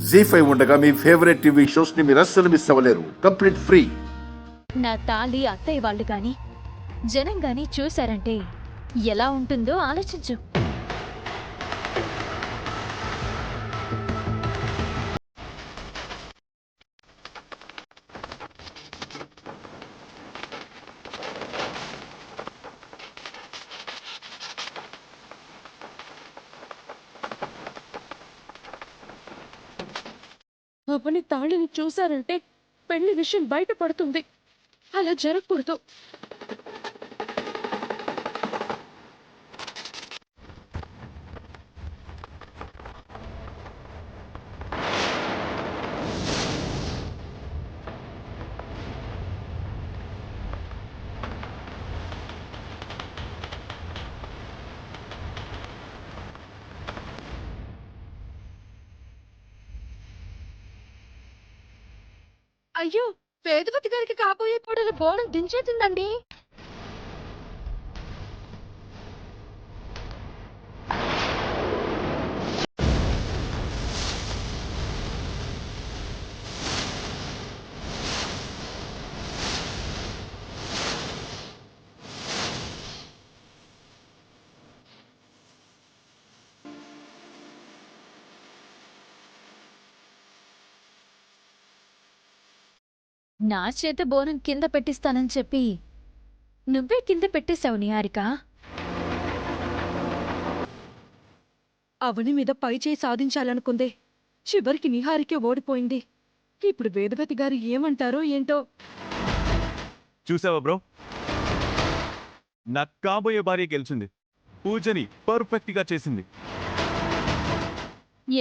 జీ5 ఉండగా మీ favourite TV shows ని మీరు అస్సలు మిస్ అవ్వలేరు. Complete free. నా తాళి అత్తయ్య వాళ్ళు గాని జనం గాని చూశారంటే ఎలా ఉంటుందో ఆలోచించు. అవని తాళిని చూశారంటే పెళ్లి విషయం బయటపడుతుంది. అలా జరగకూడదు. అయ్యో, వేదవతి గారికి కాబోయే కోడలు బోనం దించేసిందండి. నా చేత బోనం కింద పెట్టిస్తానని చెప్పి నువ్వే కింద పెట్టేశావు నిహారిక. అవని మీద పైచేయి సాధించాలనుకుందే. చివరికి నిహారికే ఓడిపోయింది. ఇప్పుడు వేదవతి గారు ఏమంటారో ఏంటో. చూసావా బ్రో, నా కాబోయే భార్య గెలిచింది. పూజని పర్ఫెక్ట్ గా చేసింది.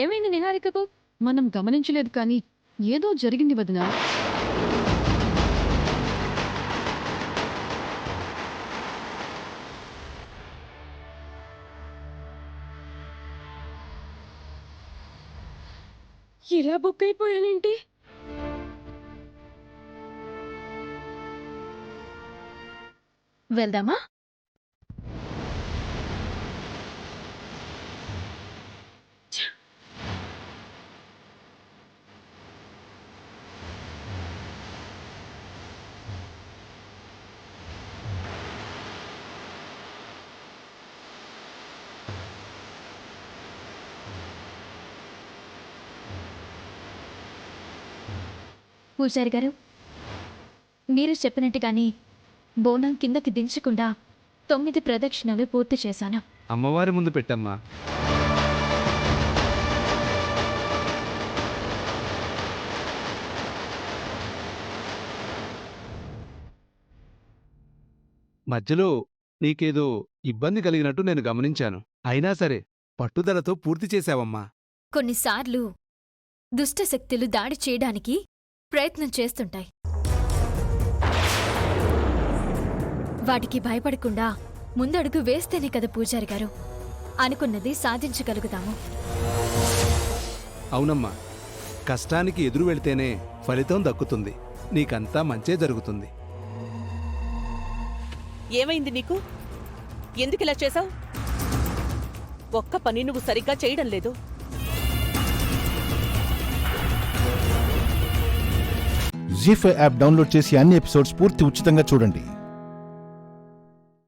ఏమైంది నిహారికకు? మనం గమనించలేదు కానీ ఏదో జరిగింది వదినా. ఇలా బుక్ అయిపోయానేంటి? వెళ్దామా? పూజారి గారు, మీరు చెప్పినట్టుగాని బోనం కిందకి దించకుండా 9 ప్రదక్షిణలు పూర్తి చేశాను. అమ్మవారి ముందు పెట్టమ్మా. మధ్యలో నీకేదో ఇబ్బంది కలిగినట్టు నేను గమనించాను. అయినా సరే పట్టుదలతో పూర్తి చేశావమ్మా. కొన్నిసార్లు దుష్టశక్తులు దాడి చేయడానికి ప్రయత్నం చేస్తుంటాయి. వాటికి భయపడకుండా ముందడుగు వేస్తేనే కదా పూజారి గారు అనుకున్నది సాధించగలుగుతాము. అవునమ్మా, కష్టానికి ఎదురు వెళ్తేనే ఫలితం దక్కుతుంది. నీకంతా మంచే జరుగుతుంది. ఏమైంది నీకు? ఎందుకిలా చేశావు? ఒక్క పని నువ్వు సరిగ్గా చేయడం లేదు. జీ5 యాప్ డౌన్లోడ్ చేసి అన్ని ఎపిసోడ్స్ పూర్తి ఉచితంగా చూడండి.